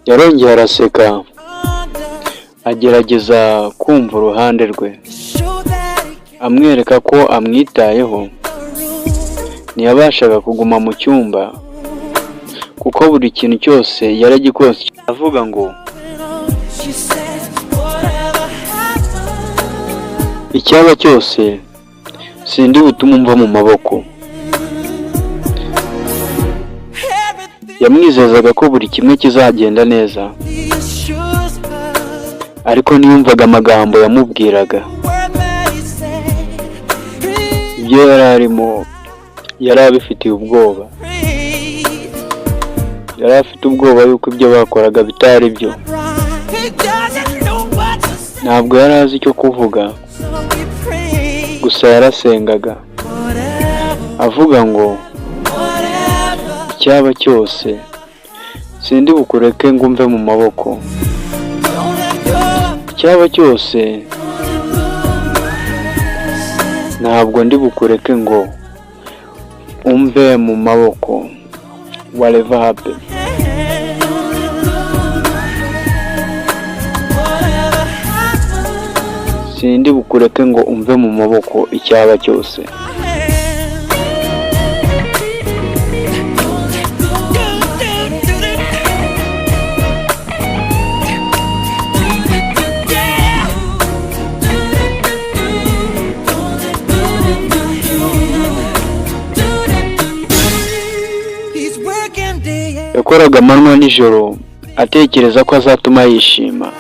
Yarongeye araseka agerageza kumva uruhande rwe, amwereka ko amwitayeho. Ntiyabashaga kuguma mu cyumba kuko buri kintu cyose yaragikoze. Avuga ngo icyaba cyose sindi butume umva mu maboko. Yamwizezaga ko buri kimwe kizagenda neza, ariko ntiyumvaga amagambo yamubwiraga. Ibyo yari arimo yari abifitiye ubwoba. Yari afite ubwoba yuko ibyo bakoraga bitari byo. Ntabwo yari azi icyo kuvuga, gusa yarasengaga avuga ngo icyaba cyose sindi bukureke ngo umve mu maboko. Icyaba cyose ntabwo ndi bukureke ngo umve mu maboko. Whatever happen. Sindi bukureke ngo umve mu maboko icyaba cyose. Yakoraga amanywa nijoro atekereza ko azatuma yishima,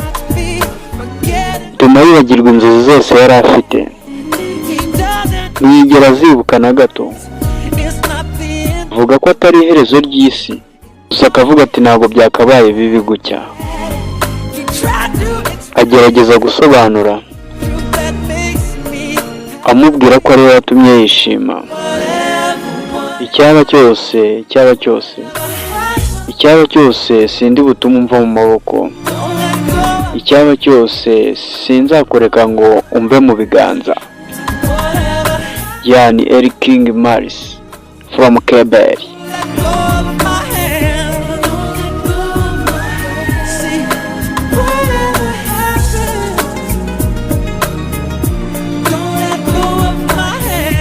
bituma yibagirwa inzozi zose yari afite. Ntiyigera azibuka na gato. Avuga ko atari iherezo ry'isi, gusa akavuga ati ntabwo byakabaye bibi gutya. Agerageza gusobanura amubwira ko ariwe watumye yishima. Icyaba cyose sindi butume umva mu maboko. Icyaba cyose sinzakureka ngo umve mu biganza. Yani Eric King Maris from Quebec.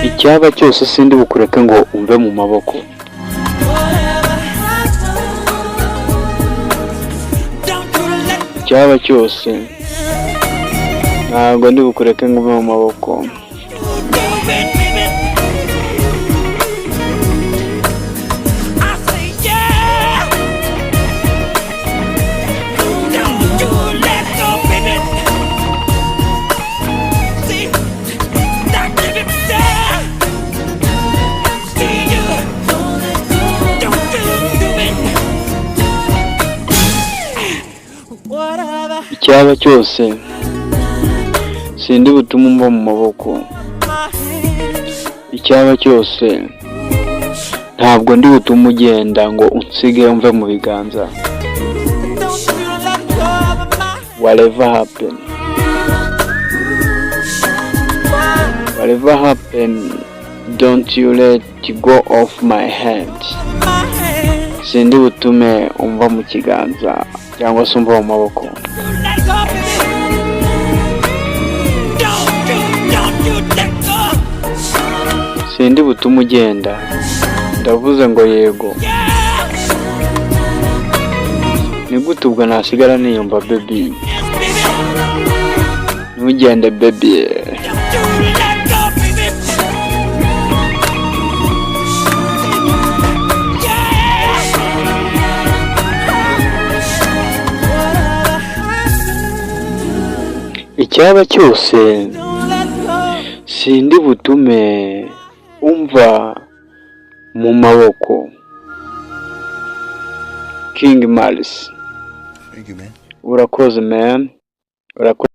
Icyaba cyose sindi bukureke ngo umve mu maboko. Icyaba cyose ntabwo ndi bukureke ngo umve mu maboko. Icyaba cyose sindi butume umva mu maboko. Icyaba cyose ntabwo ndi butume ugenda ngo unsige umve mu biganza. Whatever happen. Whatever happen, don't you let go of my hand. Sindi butume umva mu kiganza cyangwa se umva mu maboko. Sindi butume ugenda. Ndavuze ngo yego. Ni gute ubwo nasigara niyumva baby? Ntugende baby. Icyaba cyose sindi butume umva mu maboko. King Maris. Thank you, man. Urakoze man. Urakoze.